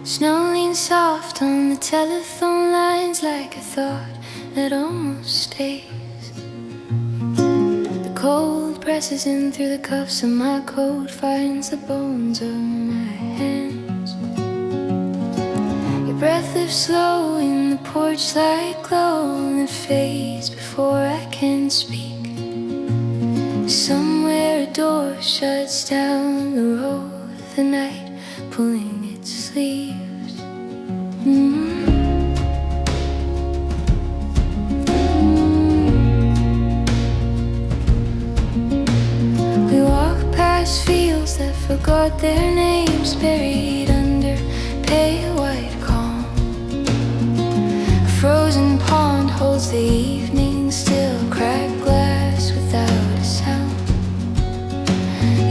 Snow leans soft on the telephone lines like a thought that almost stays. The cold presses in through the cuffs of my coat, finds the bones of my hands. Your breath lifts slow in the porch light glow, and it fades before I can speak. Somewhere a door shuts down the road, the night pulling its sleeves. We walk past fields that forgot their names, buried under pale white calm. A frozen pond holds the evening still, cracked glass without a sound.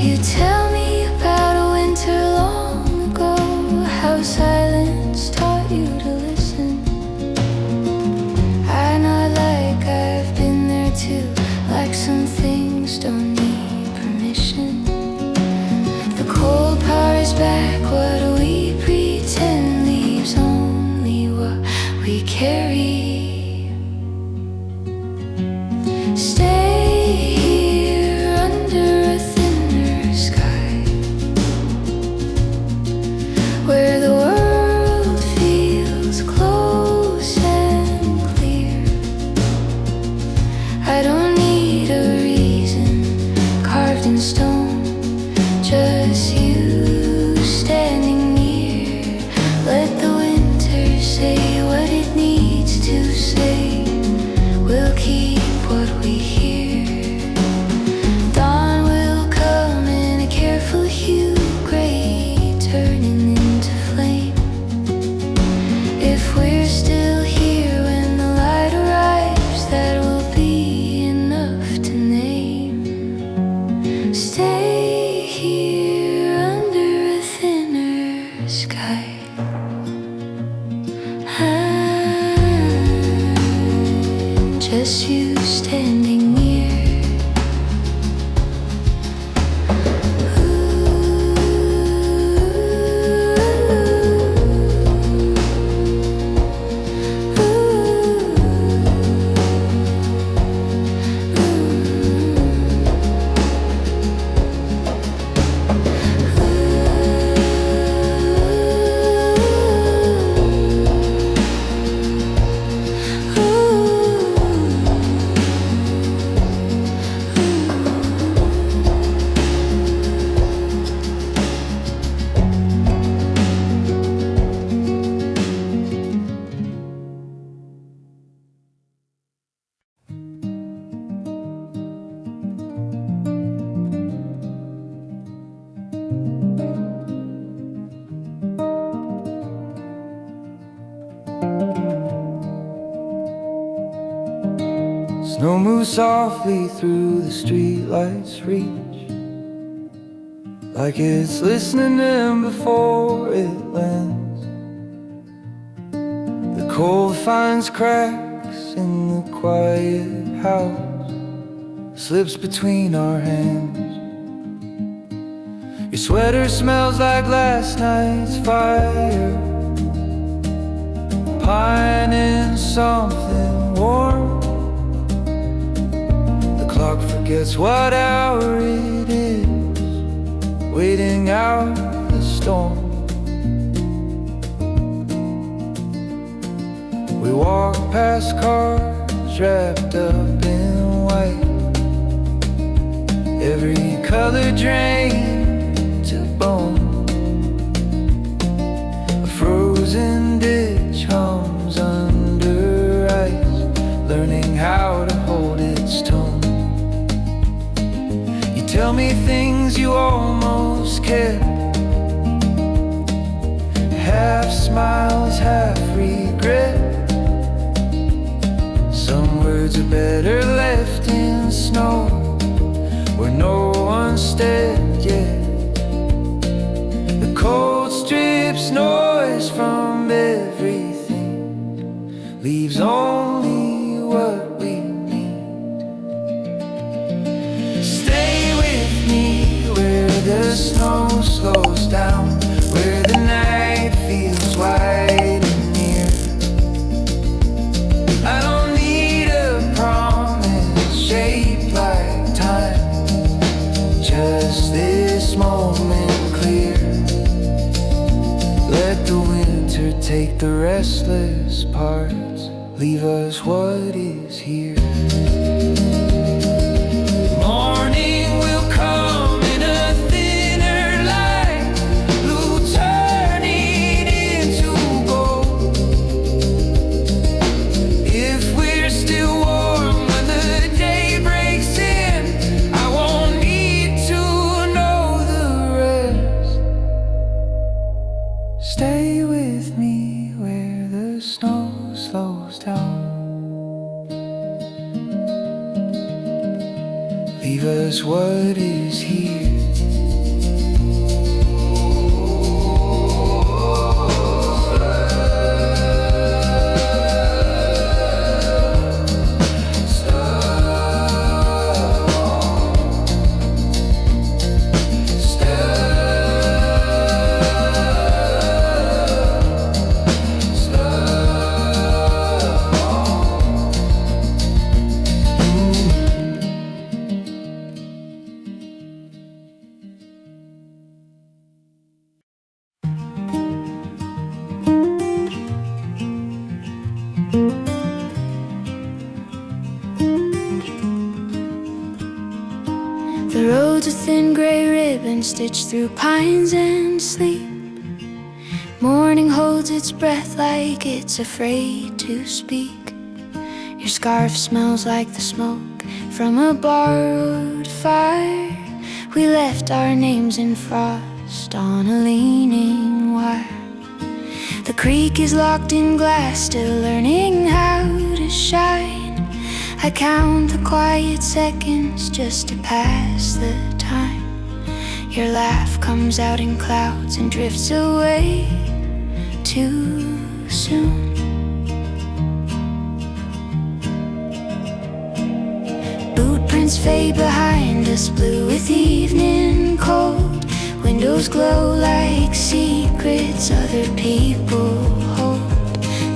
You tell me about a winter long ago, how silence taught you to listen. I nod like I've been there too, like some things don't need permission. The cold power is back, what we pretend leaves only what we carry. Stay here under a thinner sky, where the world feels close and clear. I don't need a reason carved in stone, just you standing near. Let the winter say what it needs to say, we'll keep what we hear. Dawn will come in a careful hue, gray turning into flame. If we're still here when the light arrives, that will be enough to name. Stay here under a thinner sky. Just you standing near. Snow moves softly through the streetlights' reach, like it's listening in before it lands. The cold finds cracks in the quiet house, slips between our hands. Your sweater smells like last night's fire, pine in something warm. Clock forgets what hour it is, waiting out the storm. We walk past cars wrapped up in white, every color drained to bone. A frozen ditch hums under ice, learning how to hold its tone. Tell me things you almost kept, half smiles, half regret. Some words are better left in snow, where no one's stepped yet. The cold strips noise from everything, leaves only what we need. Stay with me where the snow slows down, where the night feels take the restless parts, leave us what is here. Morning will come in a thinner light, blue turning into gold. If we're still warm when the day breaks in, I won't need to know the rest. Stay with me where the snow slows down. Leave us what is here. The roads with thin gray ribbons stitched through pines and sleep. Morning holds its breath like it's afraid to speak. Your scarf smells like the smoke from a borrowed fire. We left our names in frost on a leaning wire. The creek is locked in glass, still learning how to shine. I count the quiet seconds just to pass the time. Your laugh comes out in clouds and drifts away too soon. Boot prints fade behind us, blue with evening cold. Windows glow like secrets other people hold.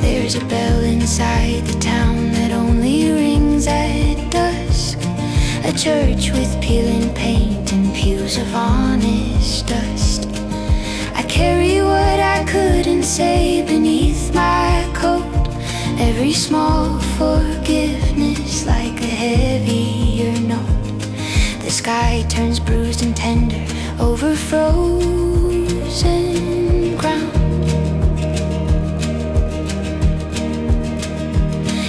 There's a bell inside the town that only rings at dusk. A church with peeling paint and pews of honest dust. I carry what I couldn't say beneath my coat. Every small forgiveness like a heavier note. The sky turns bruised and tender over frozen ground.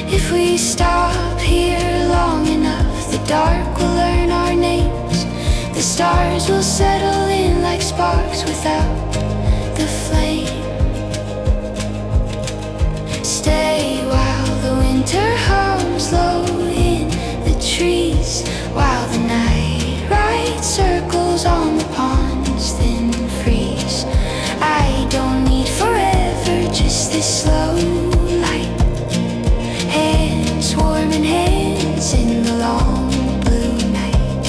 If we stop here long enough, the dark will learn our names. The stars will settle in like sparks without the flame. Stay while the winter hums low in the trees, while the night rides circles on the ponds, then freeze. I don't need forever, just this slow light. Hands warming hands in the long blue night.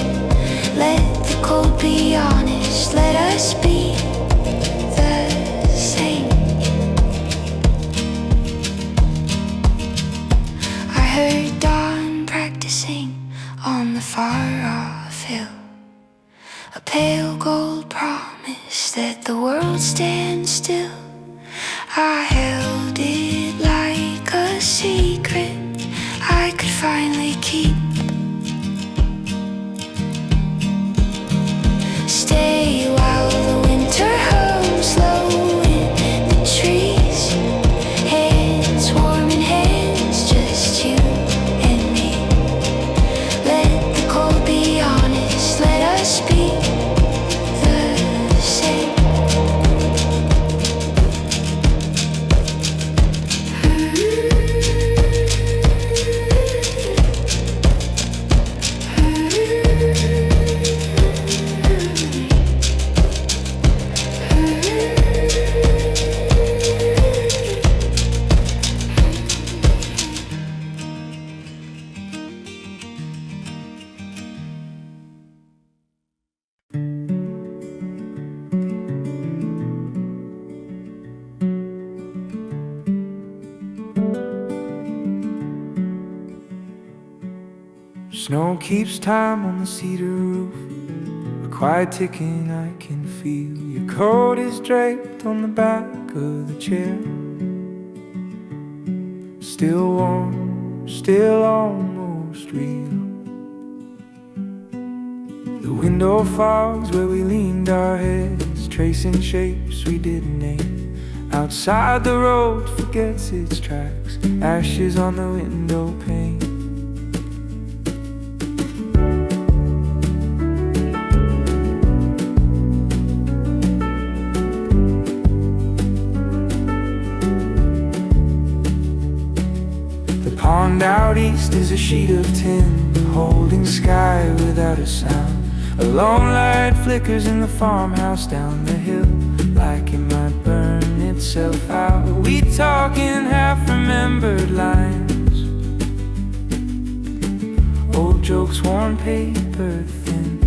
Let the cold be honest, let us be the same. I heard dawn practicing on the far-off hill. A pale gold promise that the world stands still. I held it like a secret I could finally keep. Stay while the winter hums low in the trees. Hands warming hands, just you and me. Let the cold be honest, let us be the same. Snow keeps time on the cedar roof, a quiet ticking I can feel. Your coat is draped on the back of the chair. still warm, still almost real. The window fogs where we leaned our heads, tracing shapes we didn't name. Outside the road forgets its tracks, ashes on the window pane. The pond out east is a sheet of tin, holding sky without a sound. A lone light flickers in the farmhouse down the hill, like it might burn itself out. We talk in half-remembered lines, old jokes worn paper thin.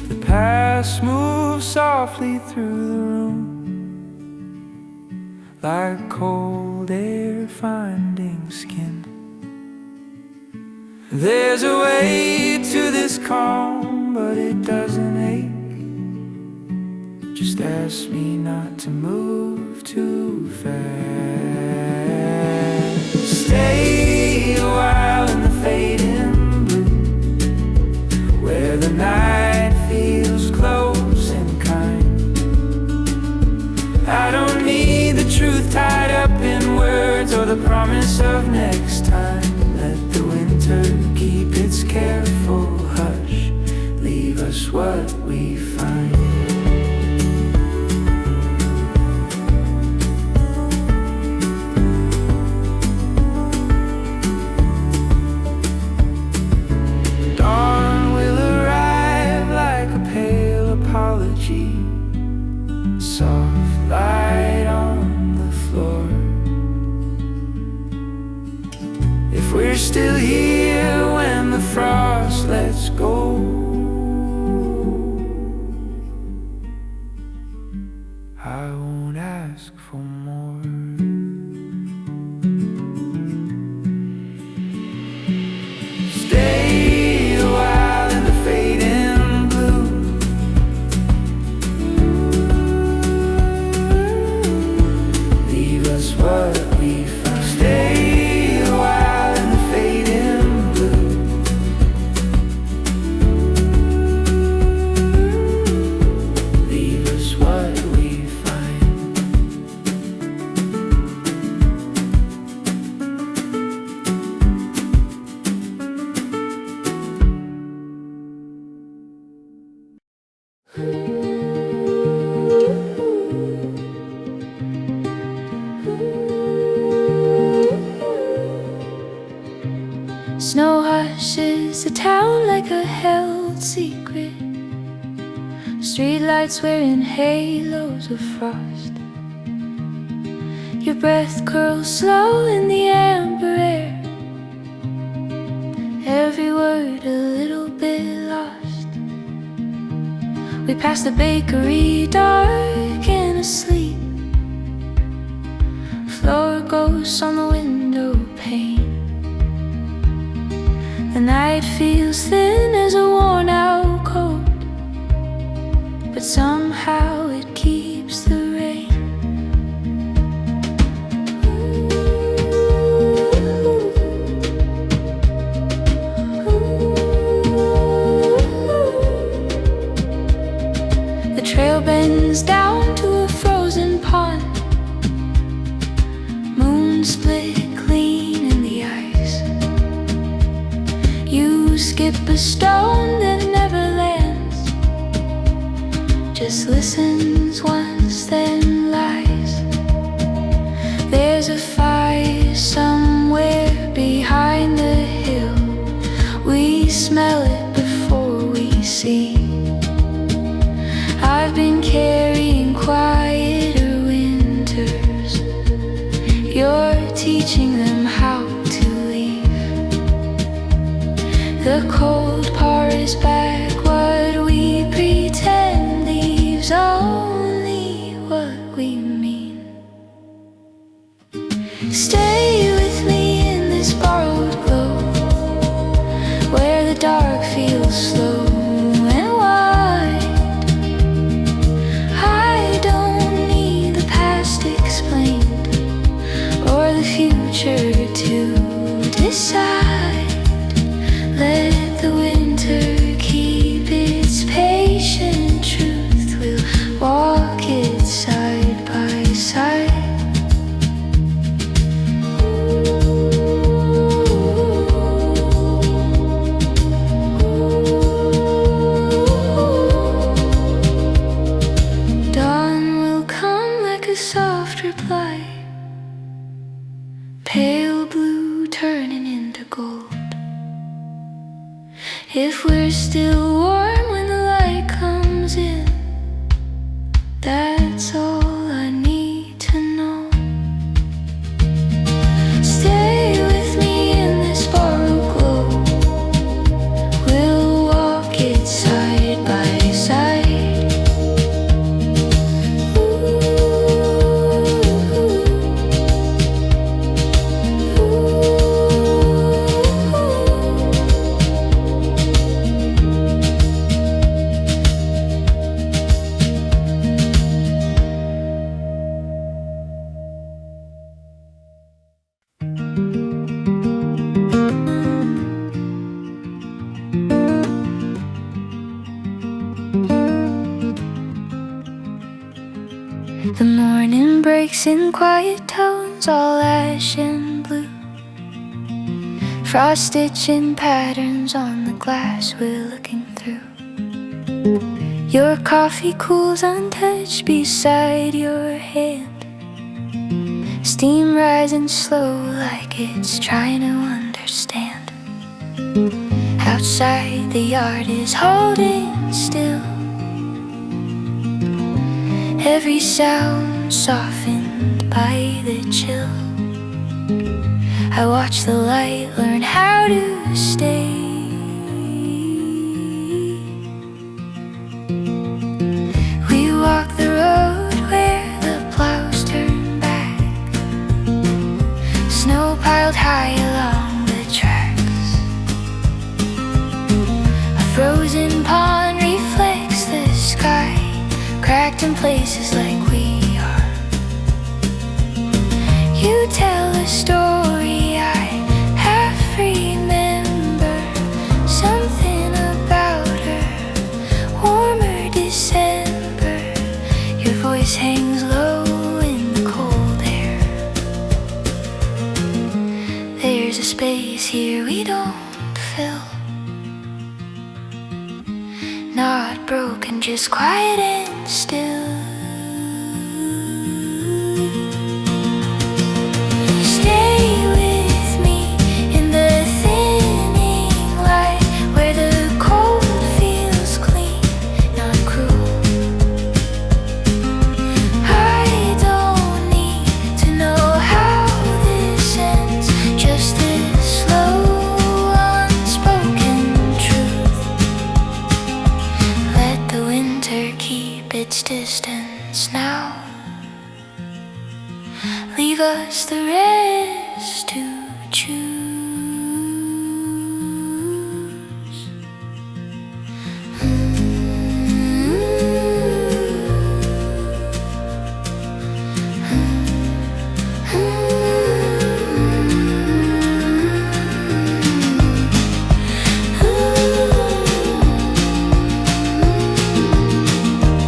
The past moves softly through the room, like cold air finding skin. There's a way to this calm, but it doesn't ache. Just ask me not to move too fast. Stay a while in the fading blue, where the night feels close and kind. I don't need the truth tied up in words or the promise of next time. Let the winter keep its careful hush, leave us what we find. Dawn will arrive like a pale apology, soft light on the floor. If we're still here when the frost lets go, I won't ask for more. Stay a while in the fading blue, leave us what we find. Stay a while in the fading blue, leave us what we find. Snow hushes the town like a held secret. Streetlights wearing halos of frost. Your breath curls slow in the amber air, every word a little bit lost. We pass the bakery dark and asleep, floor ghosts on the window pane. The night feels thin as a worn out coat, but somehow it keeps the rain. The trail bends down to a frozen pond, moon split clean in the ice. You skip a stone that never lands, just listens once then lies. There's a fire somewhere behind the hill, we smell it before we see. I've been carrying quieter winters, you're teaching them how to leave. The cold pours back what we pretend leaves only what we mean. Stay with me in this borrowed glow, where the dark feels slow and wide. I don't need the past explained, soft reply, pale blue turning into gold. If we're still warm when the light comes in, that's all I need to know. Stay with me in this borrowed glow. We'll walk it side by side. The morning breaks in quiet tones, all ash and blue. Frost stitching patterns on the glass we're looking through. Your coffee cools untouched beside your hand, steam rising slow like it's trying to understand. Outside the yard is holding still, every sound softened by the chill. I watch the light learn how to stay. We walk the road where the plows turn back, snow piled high along the tracks. A frozen pond reflects the sky, cracked in places like we are. You tell a story I half remember, something about her, warmer December. Your voice hangs low in the cold air. There's a space here we don't fill, not broken, just quiet and still. Stay with me in the thinning light, where the cold feels clean, not cruel. I don't need to know how this ends, just this slow, unspoken truth. Let the winter keep its distance now. Leave us the rest to choose.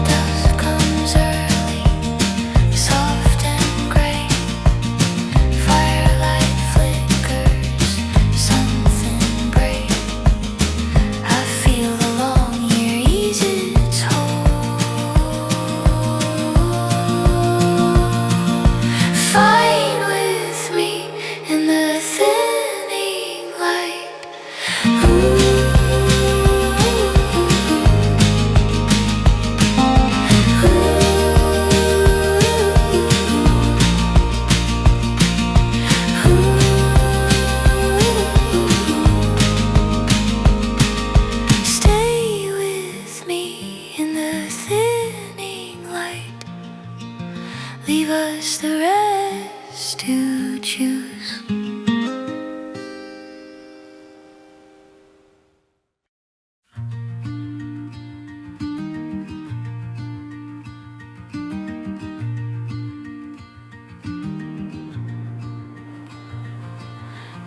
Dusk comes early, soft and gray. Firelight flickers, something brave. I feel the long year ease its hold. Fine with me in the thinning light. Stay with me in the thinning light. Leave us the rest to choose.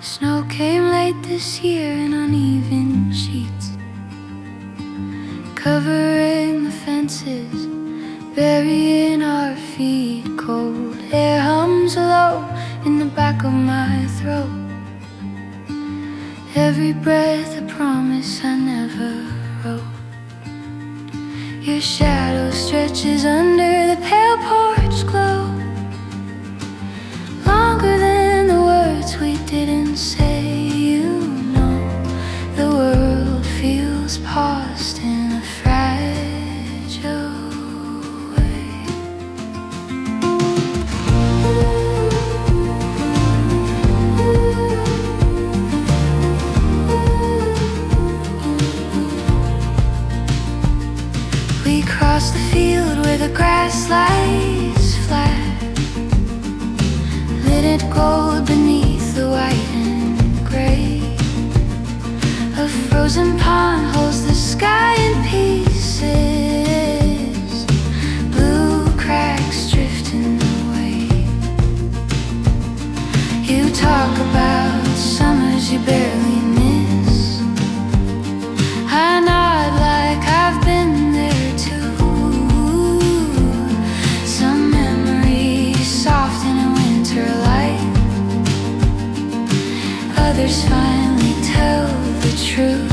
Snow came late this year in uneven sheets, covering the fences, burying our feet. Cold air hums low in the back of my throat. Every breath a promise I never wrote. Your shadow stretches under the pale porch glow. the grass lies flat, lidded gold beneath the white and gray. A frozen pond holds the sky in pieces, blue cracks drifting away. You talk about summers you barely miss. I nod like I've been there too. Some memories soft in a winter light, others finally tell the truth.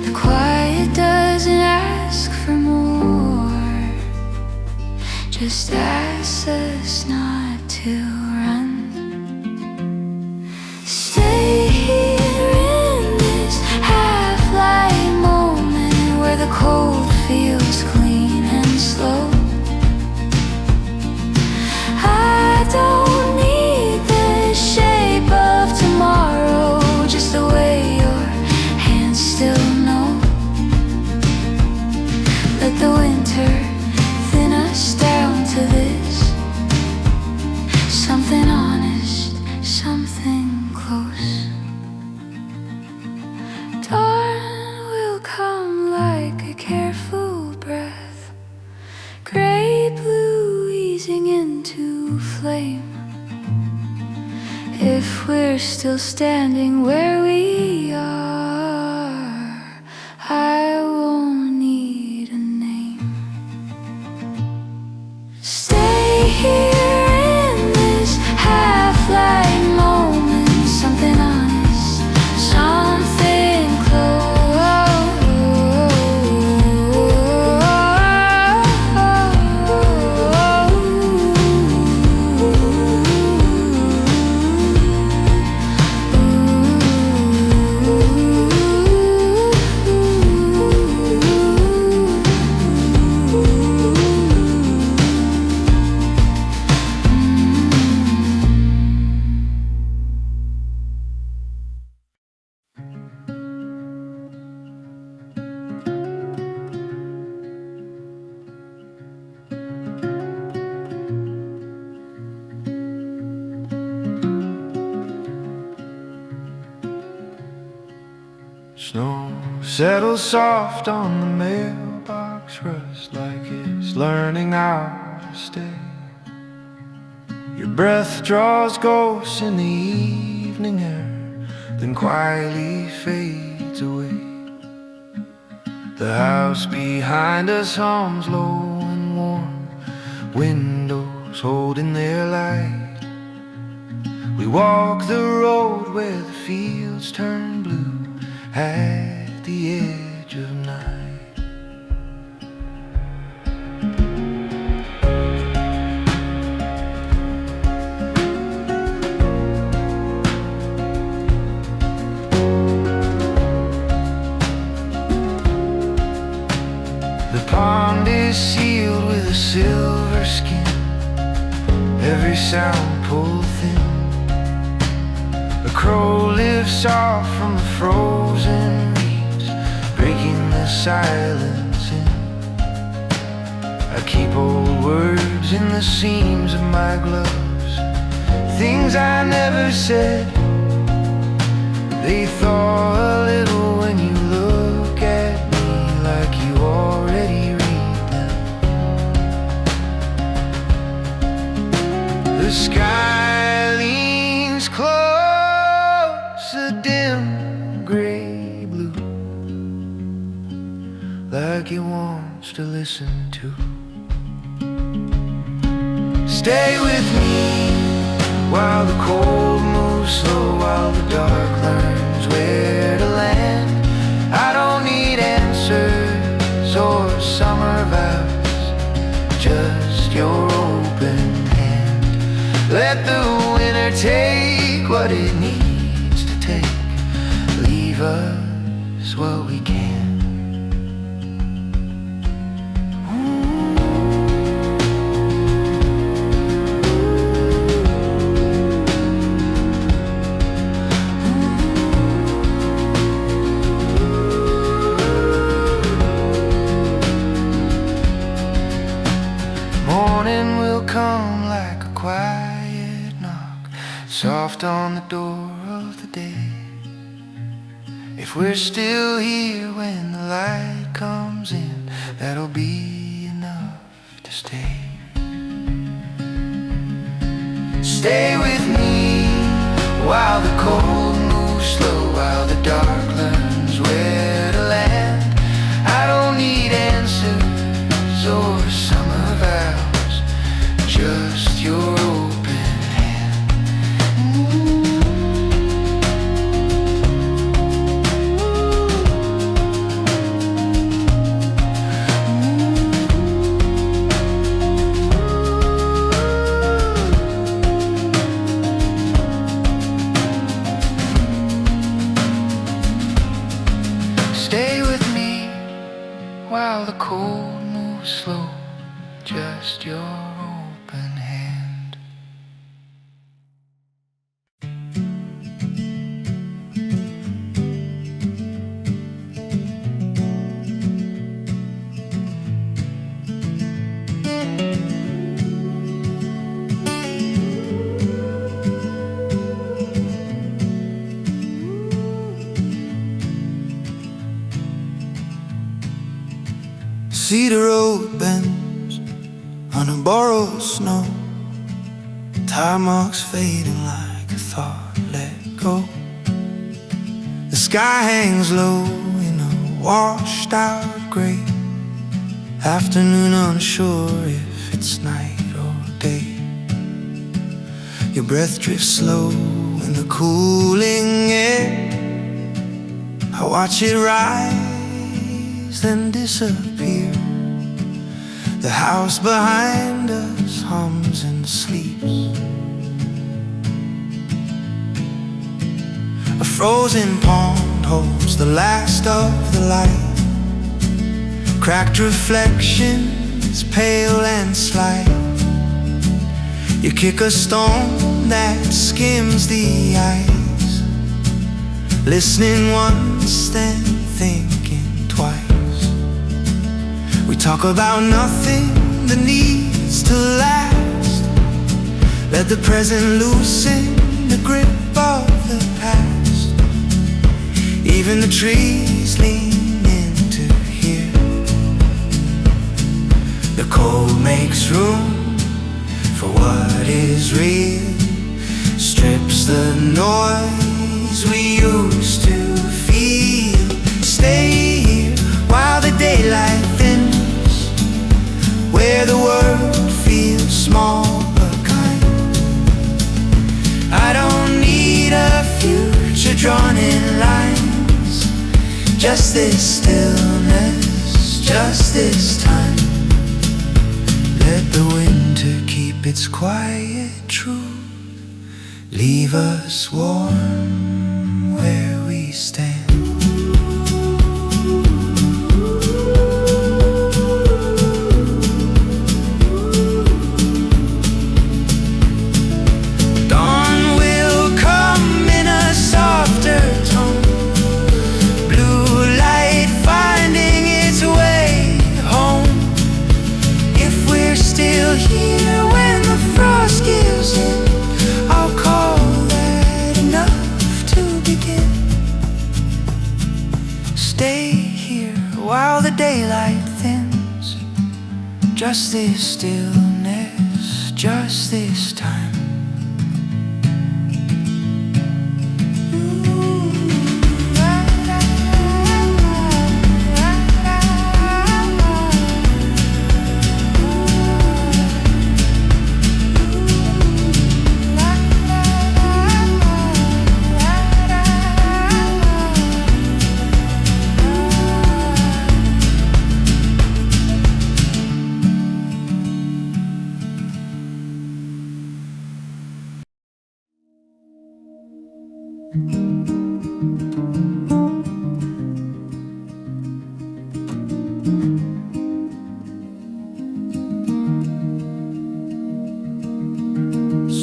The quiet doesn't ask for more, just asks us not to run. Stay here in this half-light moment where the cold feels clean and slow. I don't need the shape of tomorrow, just the way your hands still know. Let the winter thin us down to this, something honest, something close. Dawn will come like a careful breath, gray blue easing into flame. If we're still standing where we are, I won't need a name. Stay here in this half-light moment, something honest, something Snow settles soft on the mailbox rust like it's learning how to stay. Your breath draws ghosts in the evening air, then quietly fades away. The house behind us hums low and warm, windows holding their light. We walk the road where the fields turn blue at the edge of night. The pond is sealed with a silver skin, every sound pulled thin. A crow lifts off from the frozen reeds, breaking the silence in. I keep old words in the seams of my gloves, things I never said. They thaw a little when you look at me like you already read them. The sky leans close, a dim gray blue, like it wants to listen to. Stay with me while the cold moves slow, while the dark learns where to land. I don't need answers or summer vows, just your open hand. Let the winter take what it needs to take, leave us what we can. morning will come like a quiet knock, soft on the door of the day. If we're still here when the light comes in, that'll be enough to stay. Stay with me while the cold moves slow, while the dark learns where to land. I don't need answers or summer vows, just your open hand. Stay with me while the cold moves slow, just your open hand. Cedar road bends under borrowed snow, tire marks fading like a thought let go. The sky hangs low in a washed out gray, afternoon unsure if it's night or day. Your breath drifts slow in the cooling air. I watch it rise then disappear. The house behind us hums and sleeps. A frozen pond holds the last of the light. Cracked reflections, pale and slight. You kick a stone that skims the ice, listening once, then thinking twice. We talk about nothing that needs to last. Let the present loosen the grip of the past. Even the trees lean into here. The cold makes room for what is real, strips the noise we used to feel. Stay here while the daylight thins, where the world feels small but kind. I don't need a future drawn in lines, just this stillness, just this time. Let the winter keep its quiet truth, leave us warm where we stand. Daylight thins, just this stillness, just this time.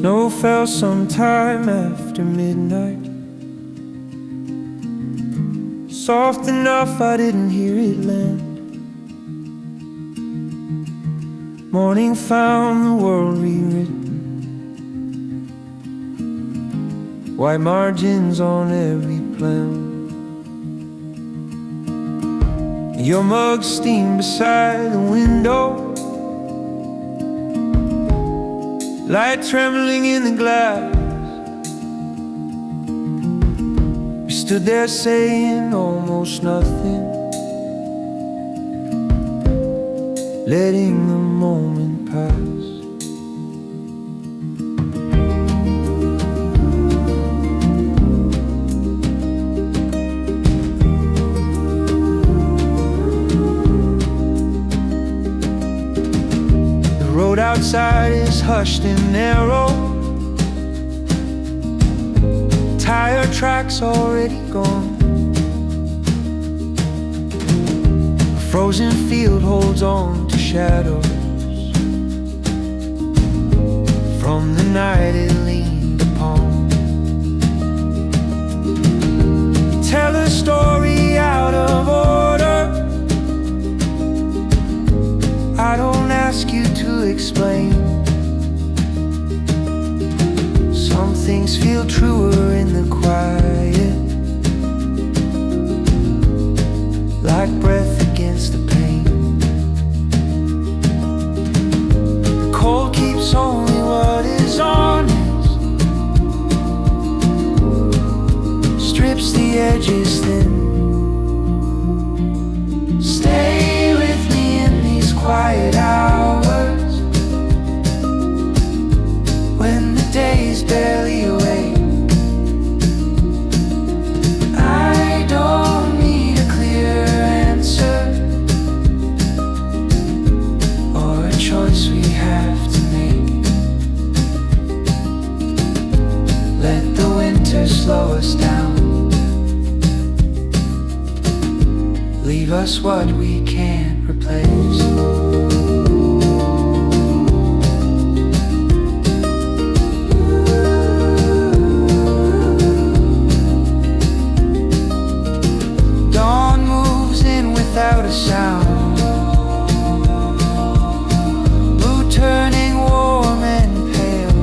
Snow fell sometime after midnight, soft enough I didn't hear it land. Morning found the world rewritten, white margins on every plan. Your mug steamed beside the window, light trembling in the glass. We stood there saying almost nothing, letting the moment pass. The road outside is hushed and narrow, tire tracks already gone. A frozen field holds on to shadows from the night it leaned upon. Tell a story out of order, I don't ask you to explain. Some things feel truer in the quiet, like breath against the pain. The cold keeps only what is honest, strips the edges thin. Stay with me in these quiet hours, when the day's barely awake. I don't need a clear answer or a choice we have to make. Let the winter slow us down, leave us what we can't replace. Without a sound, blue turning warm and pale.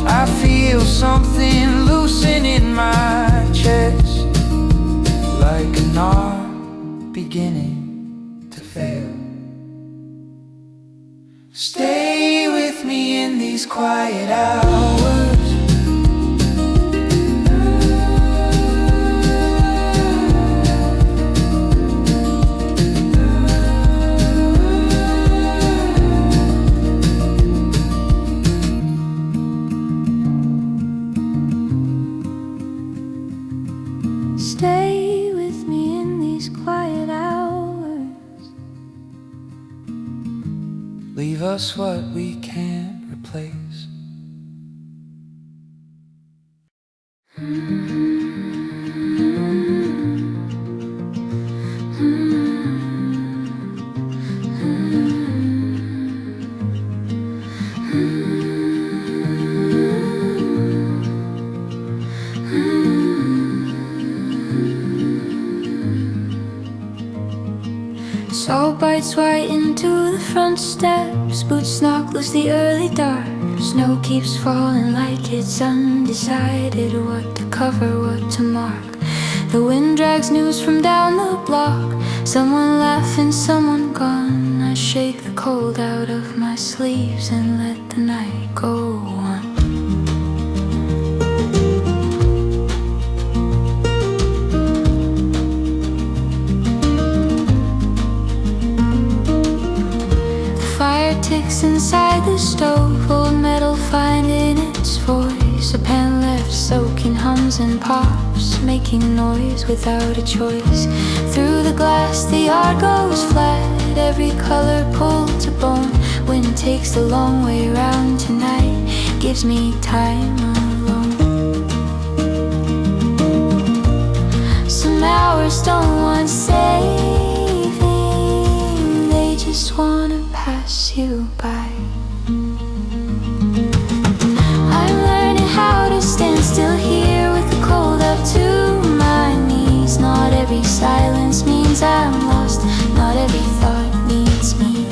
I feel something loosen in my chest, like a knot beginning to fail. Stay with me in these quiet hours, stay with me in these quiet hours, leave us what we can't replace. Salt bites right into the front steps, boots knock loose the early dark. Snow keeps falling like it's undecided what to cover, what to mark. The wind drags news from down the block, someone laughing, someone gone. I shake the cold out of my sleeves and let the night go on. Ticks inside the stove, old metal finding its voice. A pan left soaking, hums and pops, making noise without a choice. Through the glass the yard goes flat, every color pulled to bone. Wind takes the long way round tonight, gives me time alone. Some hours don't want saving, they just wanna pass you by. I'm learning how to stand still here with the cold up to my knees. Not every silence means I'm lost, not every thought needs me.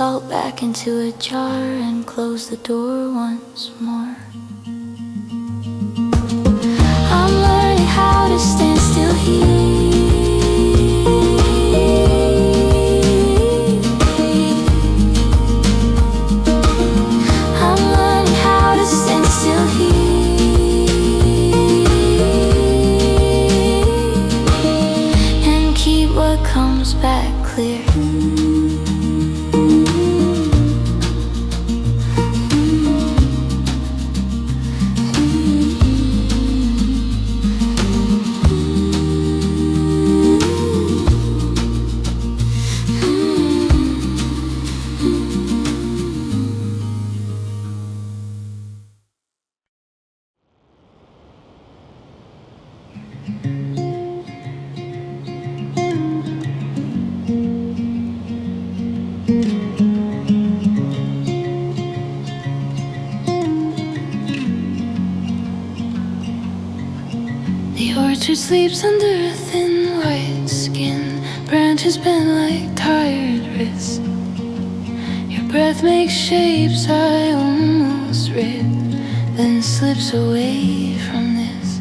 salt back into a jar and close the door once more. I'm learning how to stand still here. I'm learning how to stand still here and keep what comes back clear. The orchard sleeps under a thin white skin. Branches bend like tired wrists. Your breath makes shapes I almost read, then slips away from this.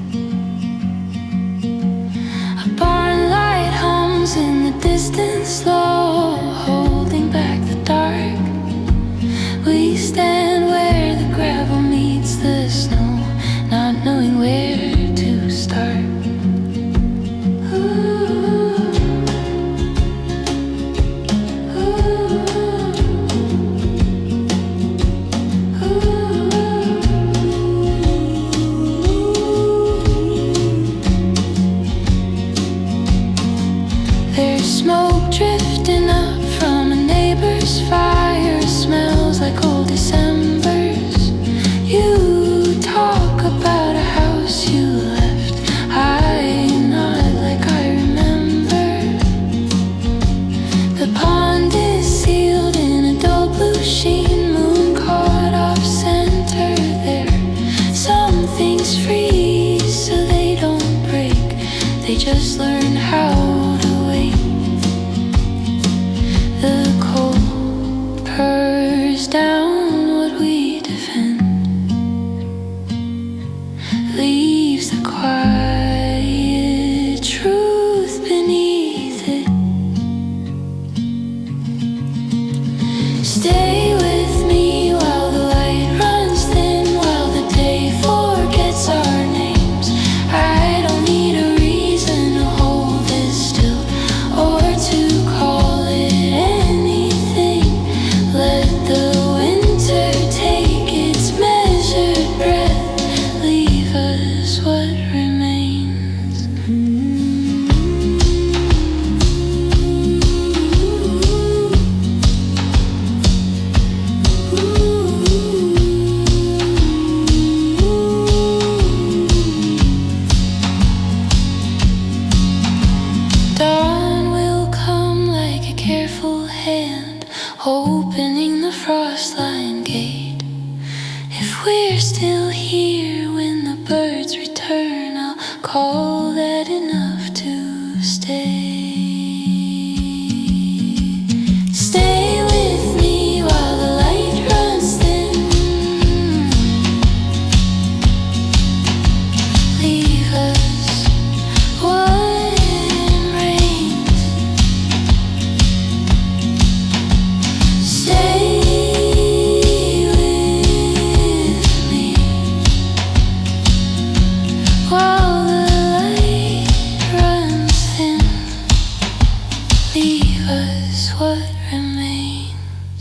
A barn light hums in the distance, slow, holding back the dark. We stand where the gravel meets the snow, not knowing where to start. There's smoke drifting up from a neighbor's fire. Smells like old Decembers. You talk about a house you left. I nod like I remember. The pond is sealed in a dull blue sheen. Moon caught off center there. Some things freeze so they don't break. They just learn how to wait. The cold purrs down what we defend, leaves the quiet truth beneath it. Stay with me while the light runs thin, while the day forgets our names. I don't need a reason to hold this still or to call it anything. Let the winter take its measured breath, leave us what remains. Dawn will come like a careful hand, opening the frost line gate. If we're still here when the birds return, I'll call that enough to stay. Stay with me while the light runs thin, leave us what rains. Stay with me while the light runs thin, leave us what remains.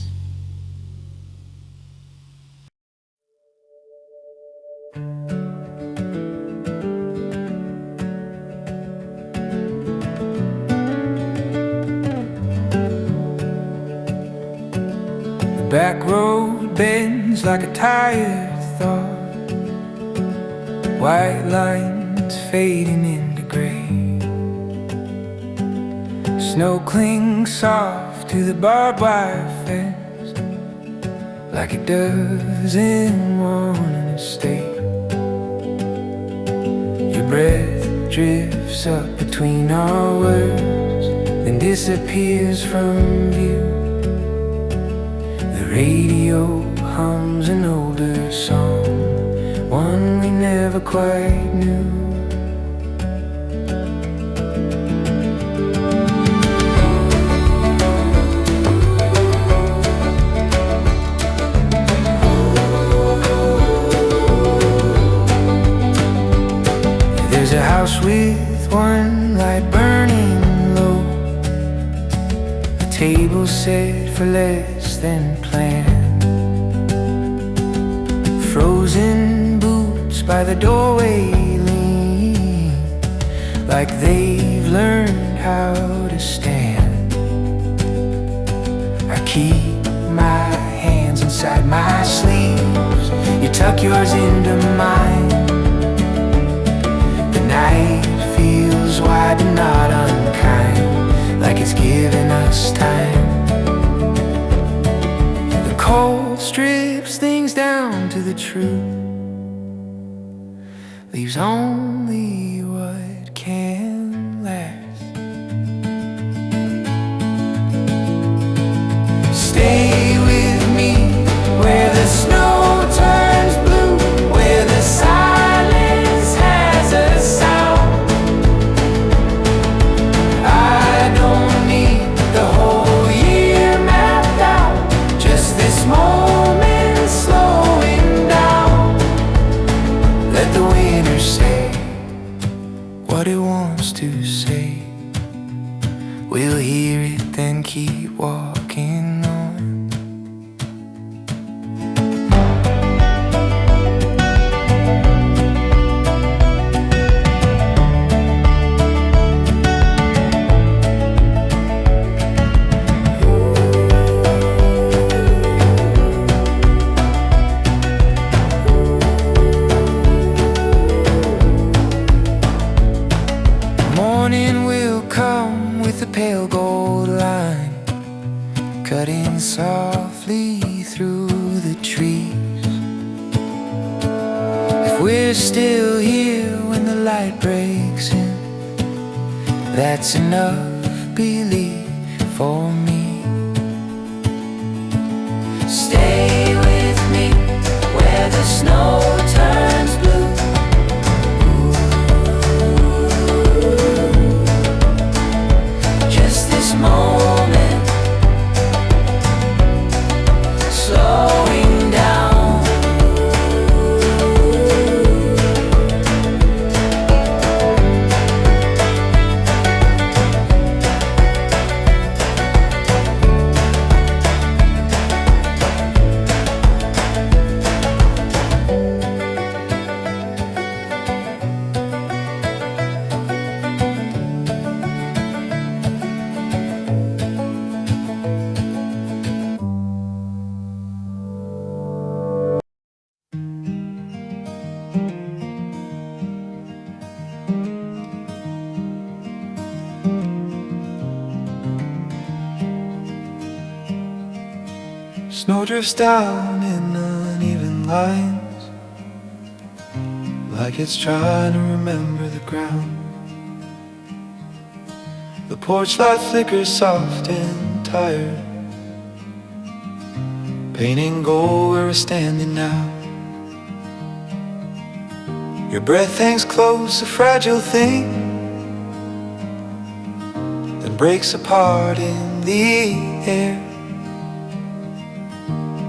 The back road bends like a tired thought. White lines fading into gray. Snow clings soft to the barbed wire fence, like it doesn't want to stay. Your breath drifts up between our words, then disappears from view. radio hums an older song, one we never quite knew. There's a house with one light burning low, a table set for less than planned, frozen boots by the doorway lean like they've learned how to stand. I keep my hands inside my sleeves, you tuck yours into mine. The night feels wide and not unkind, like it's giving us time. The cold strips things down to the truth, leaves only what can last. Stay with me where the snow turns blue, where the silence has a sound. I don't need the whole year mapped out, just this moment slowing down. Let the winter say what it wants to say, we'll hear it then keep walking on. Morning will come with a pale gold line, cutting softly through the trees. If we're still here when the light breaks in, that's enough belief for me. Stay with me where the snow turns blue, this moment slowing down. Snow drifts down in uneven lines, like it's trying to remember the ground. The porch light flickers soft and tired, painting gold where we're standing now. Your breath hangs close, a fragile thing, then breaks apart in the air.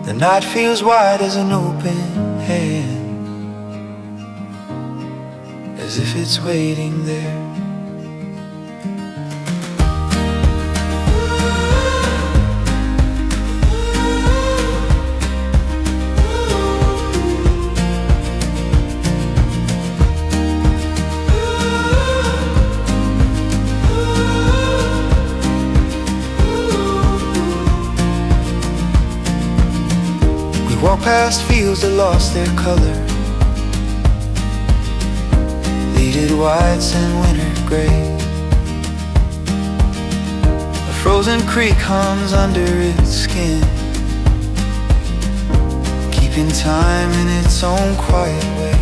The night feels wide as an open hand, as if it's waiting there. Walk past fields that lost their color, leaded whites and winter grays. A frozen creek hums under its skin, keeping time in its own quiet way.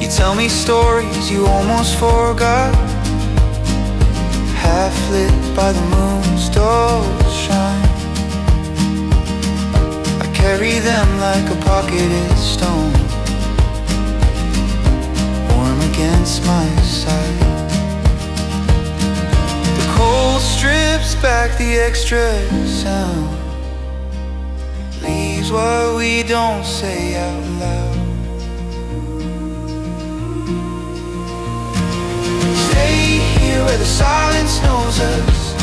You tell me stories you almost forgot, half lit by the moon's dull shine. carry them like a pocketed stone, warm against my side. The cold strips back the extra sound, leaves what we don't say out loud. Stay here where the silence knows us,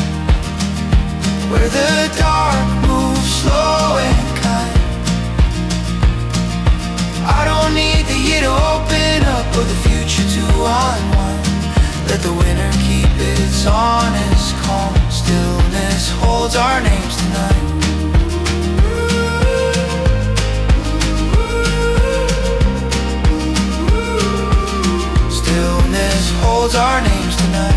where the dark moves slow and kind. I don't need the year to open up or the future to unwind. Let the winter keep its honest calm. Stillness holds our names tonight. Stillness holds our names tonight.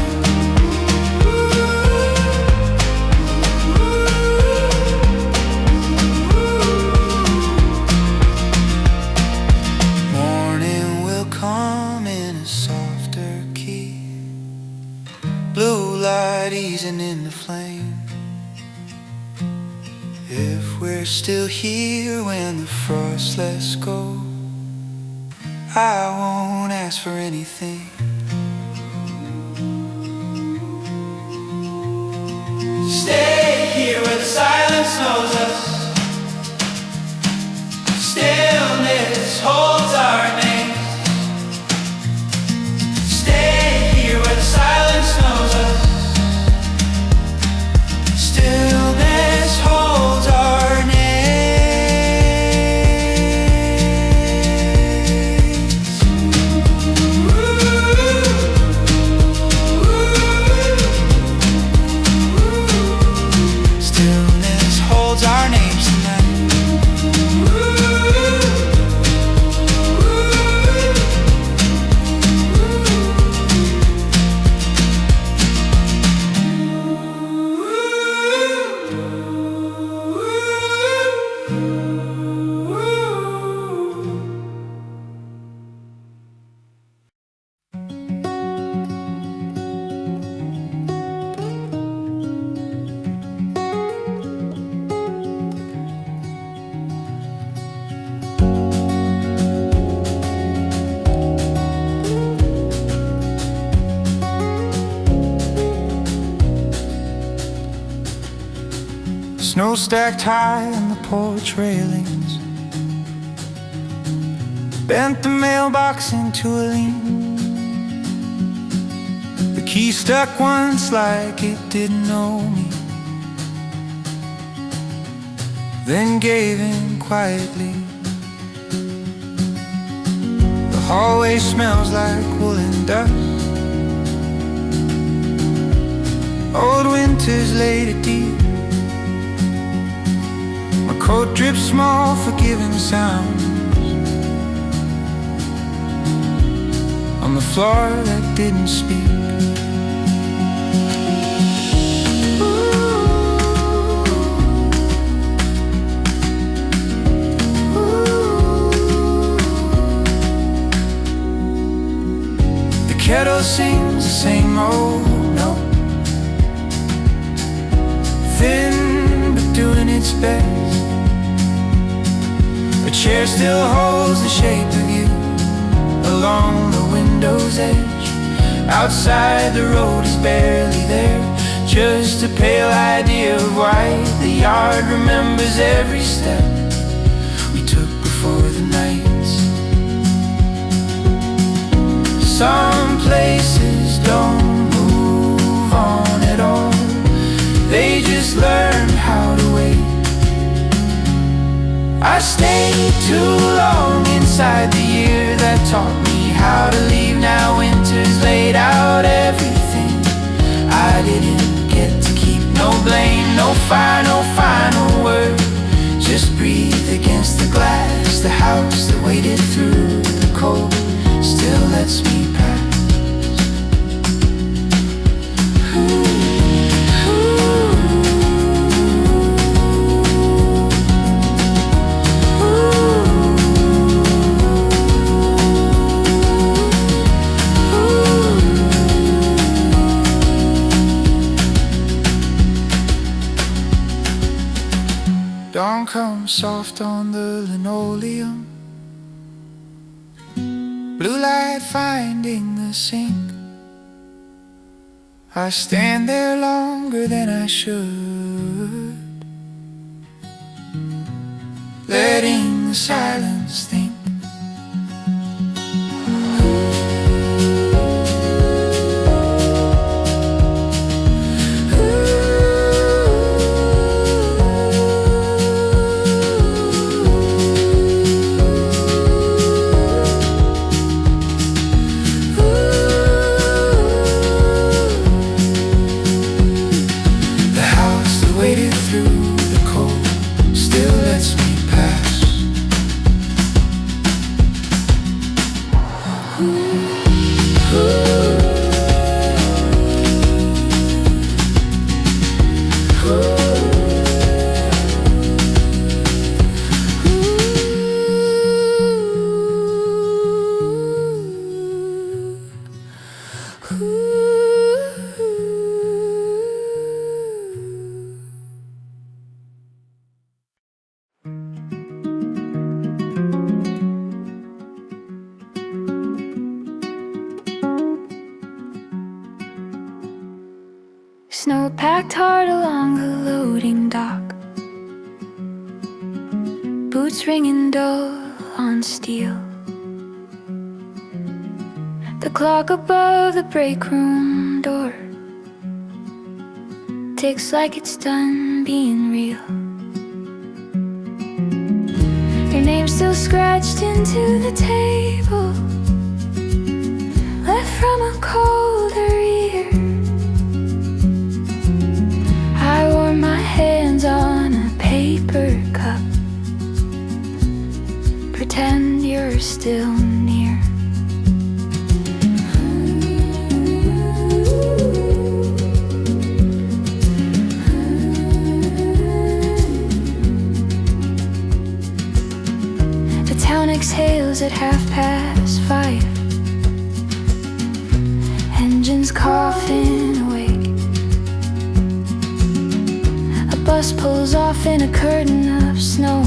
Morning will come in a softer key, blue light easing in the flame. If we're still here when the frost lets go, I won't ask for anything. Stay here where the silence knows us. Stillness holds our names. Stay here where the silence knows us. Stillness holds our names. Stillness holds our names tonight. Snow stacked high on the porch railings, bent the mailbox into a lean. The key stuck once like it didn't know me, then gave in quietly. The hallway smells like wool and dust. Old winters laid it deep. My coat drips small, forgiving sounds on the floor that didn't speak. The kettle sings the same old note, thin but doing its best. A chair still holds the shape of you along the window's edge. Outside the road is barely there, just a pale idea of white. The yard remembers every step we took before the nights. Some places don't move on at all, they just learn how to wait. I stayed too long inside the year that taught me how to leave. Now winter's laid out everything I didn't get to keep. No blame, no final word. Just breathe against the glass. The house that waited through the cold still lets me pass. Dawn comes soft on the linoleum, blue light finding the sink. I stand there longer than I should, letting the silence think. Snow packed hard along the loading dock, boots ringing dull on steel. The clock above the break room door ticks like it's done being real. Your name's still scratched into the table, left from a colder year. I warm my hands on a paper cup, pretend you're still near. The town exhales at 5:30, engines coughing awake. Bus pulls off in a curtain of snow,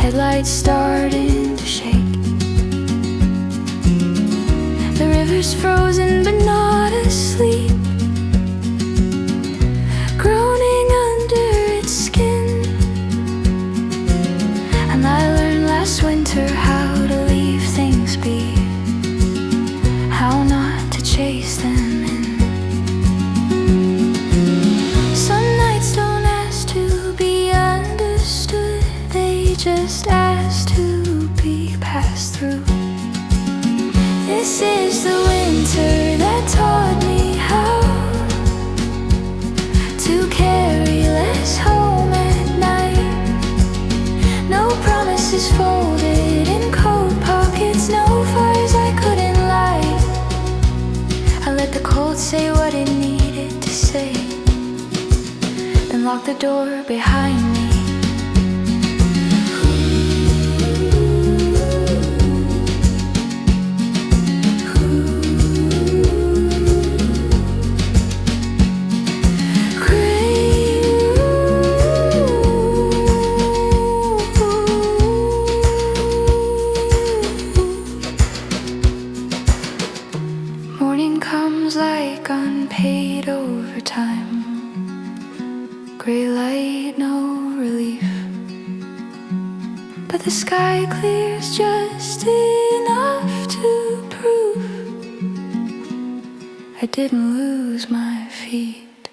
headlights starting to shake. The river's frozen but not asleep, groaning under its skin. And I learned last winter how to leave things be, how not to chase them in. Just asked to be passed through. This is the winter that taught me how to carry less home at night. No promises folded in coat pockets, no fires I couldn't light. I let the cold say what it needed to say, then locked the door behind me. Unpaid overtime, gray light, no relief, but the sky clears just enough to prove I didn't lose my feet.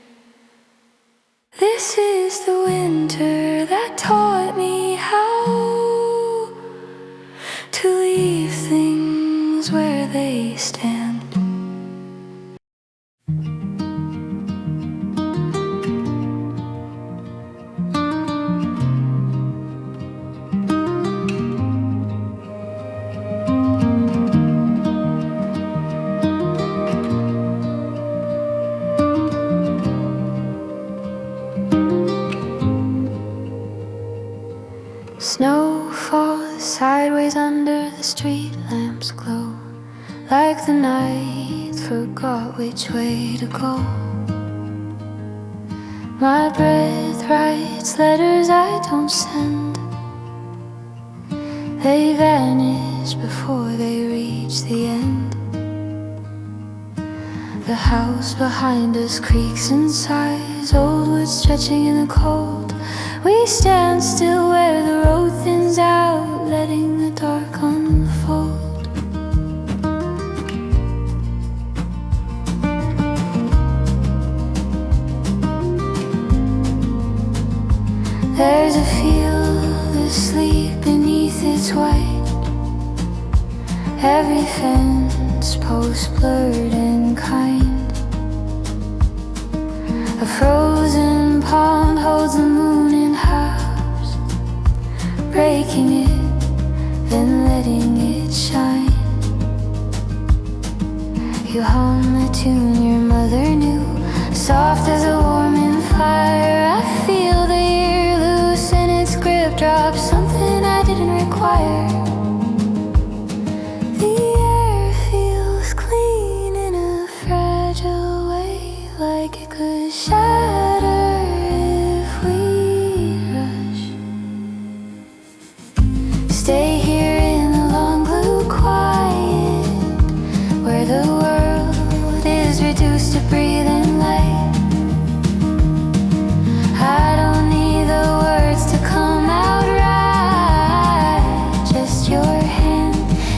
This is the winter that taught me how to leave things where they stand. Snow falls sideways under the street lamps glow, like the night forgot which way to go. My breath writes letters I don't send. They vanish before they reach the end. The house behind us creaks and sighs, old wood stretching in the cold. We stand still where the road thins out, letting the dark unfold. There's a field asleep beneath its white. Every fence post blurred and kind. A frozen pond holds the moon in halves, breaking it, then letting it shine. You hum a tune your mother knew, soft as a warming fire. I feel the year loosen its grip, drop something I didn't require. The air feels clean in a fragile way, like it could shatter if we rush. Stay here in the long blue quiet, where the world is reduced to breathing light. I don't need the words to come out right, just your hand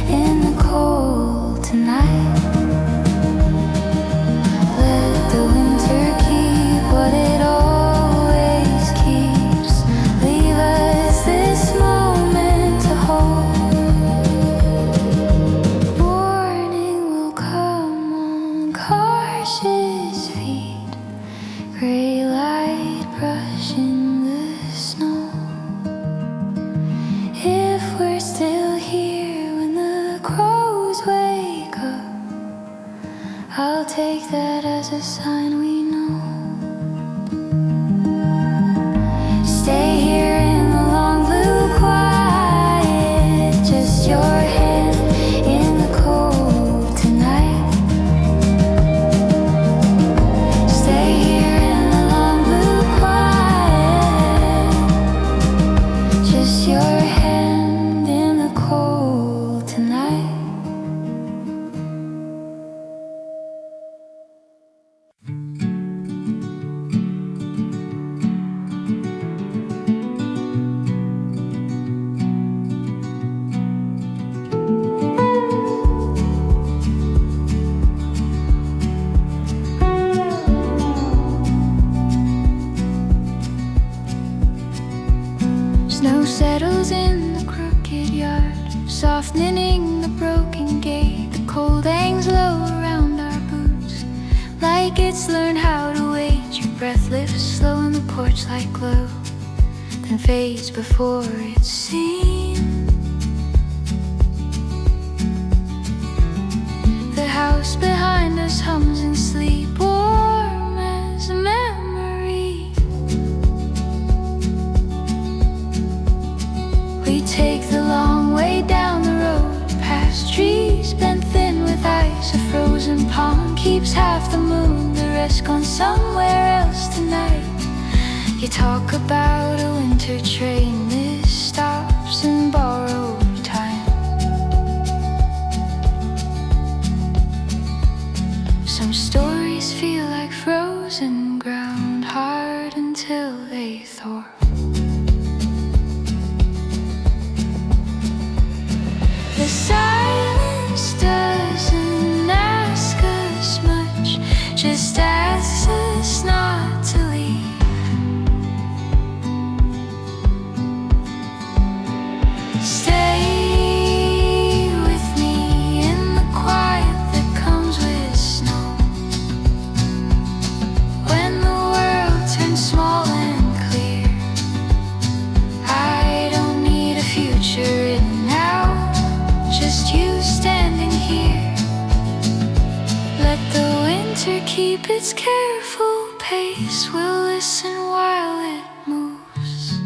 in the cold tonight. Let the winter keep what it always keeps. Leave us this moment to hold. Morning will come on cautious feet, gray light brushing the snow. If we're still here when the crows wake up, I'll take that as a sign we know. Stay here in the long blue quiet, just your hand in the cold tonight. Stay here in the long blue quiet, just your hand in the cold tonight. Snow settles in the crooked yard, softening the broken gate. The cold hangs low around our boots, like it's learned how to wait. Your breath lifts slow on the porch like glow, then fades before it's seen. The house behind us hums in sleep, warm as a memory. We take the long way down the road, past trees bent thin with ice. A frozen pond keeps half the moon, the rest gone somewhere else tonight. You talk about a winter train, this stops and borrowed time. Some stories feel like frozen ground, hard until they thaw. The silence doesn't ask us much, just asks us not to leave. Stay with me in the quiet that comes with snow. When the world turns small and clear, I don't need a future in now, just you standing here. Let the winter keep its careful pace, we'll listen while it moves.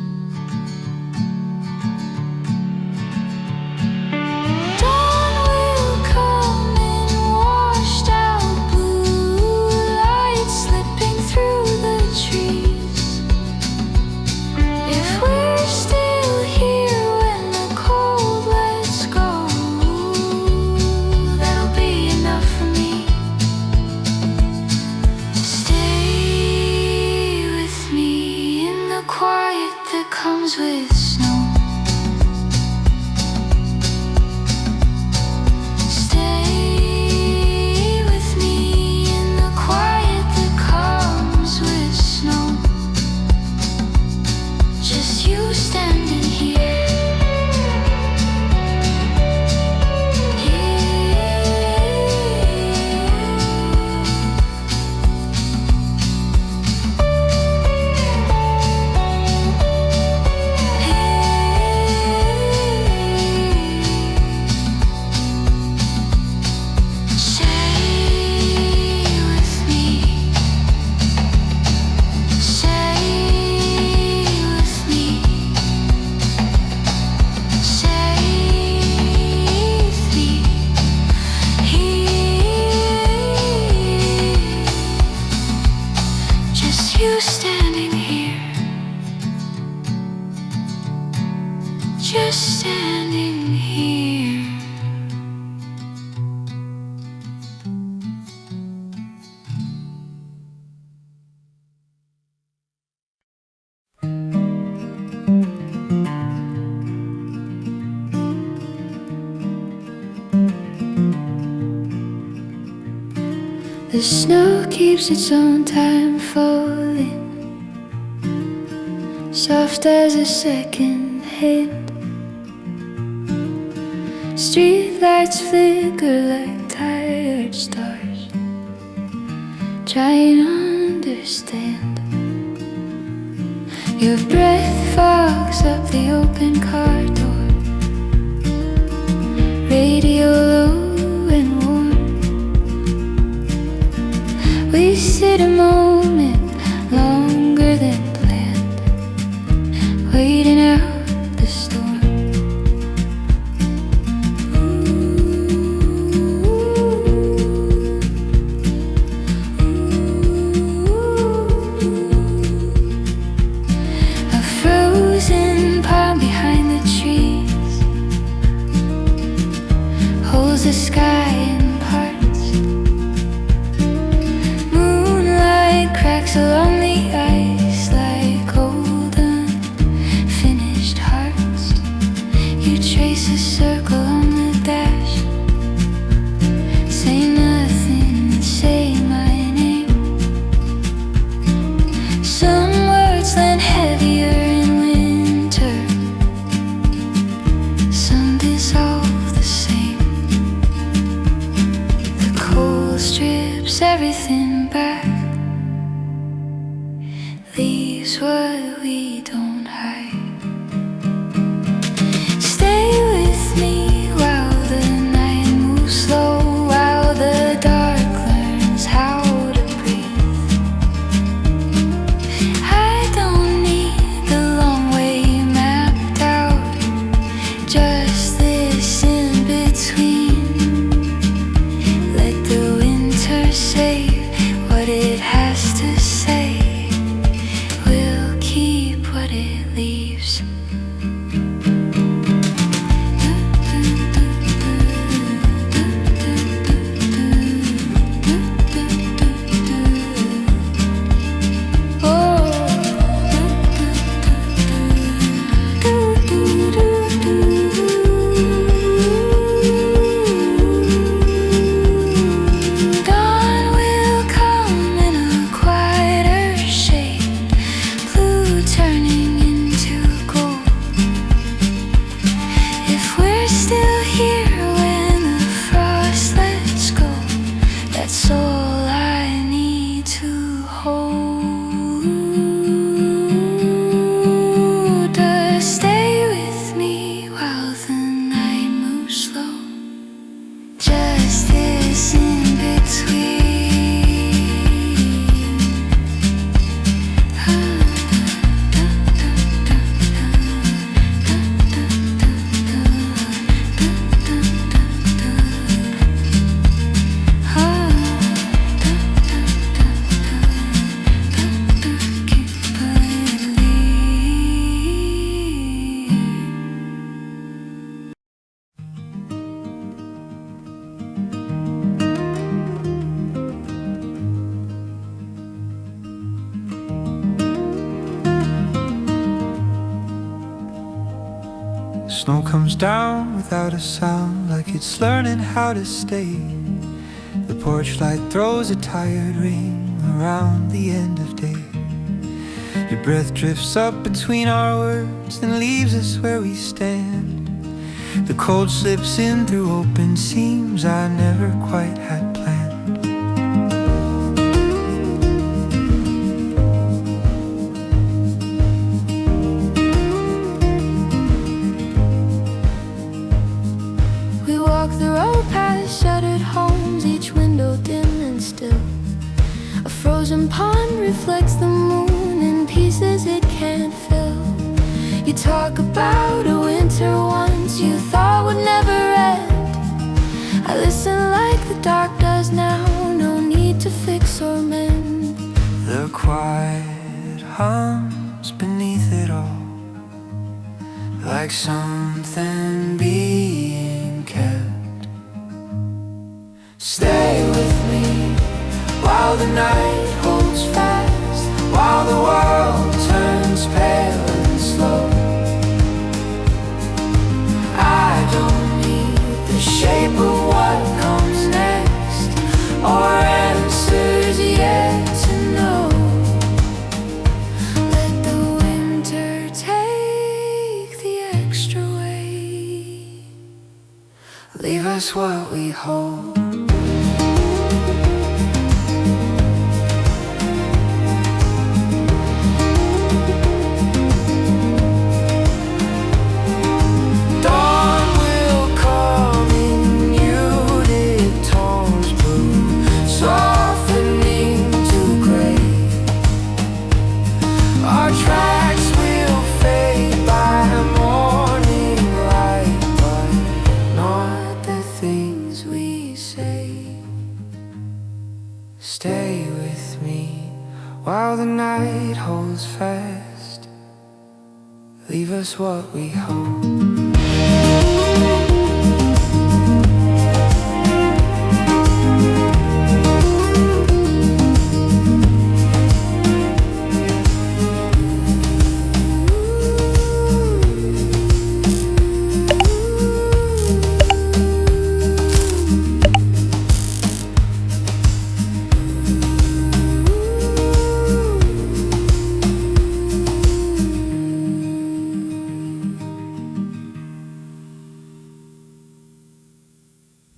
Dawn will come in washed out blue. The snow keeps its own time falling, soft as a second hand. Street lights flicker like tired stars, trying to understand. Your breath fogs up the open car door, radio low and warm. We sit a moment longer than planned, waiting out the storm. A frozen palm behind the trees holds the sky in parts. Moonlight cracks along the ice like old unfinished hearts. You trace a circle on the dash, say nothing, say my name. Some words land heavier in winter, some dissolve the same. The cold strips everything back, leaves what we don't hide. Stay with me while the night moves slow, while the dark learns how to breathe. I don't need the long way mapped out, just this in between. Let the winter say what it has to say, we'll keep what it leaves. Dawn will come in a quieter shade, blue turning into gold. If we're still here when the frost lets go, that's all I need to hold. Stay with me while the night moves slow, just this in between. Snow comes down without a sound, like it's learning how to stay. The porch light throws a tired ring around the end of day. Your breath drifts up between our words and leaves us where we stand. The cold slips in through open seams I never quite had planned. We walk the road past shuttered homes, each window dim and still. A frozen pond reflects the moon in pieces it can't fill. You talk about a winter once you thought would never end. I listen like the dark does now, no need to fix or mend. The quiet hums beneath it all, like something being kept. Stay with me while the night holds fast, while the world turns pale and slow. I don't need the shape of what comes next or answer leave us what we hold. Dawn will come in muted tones blue, softening to gray. Our tracks will fade by morning light, but not the things we say. Stay with me while the night holds fast, leave us what we hold.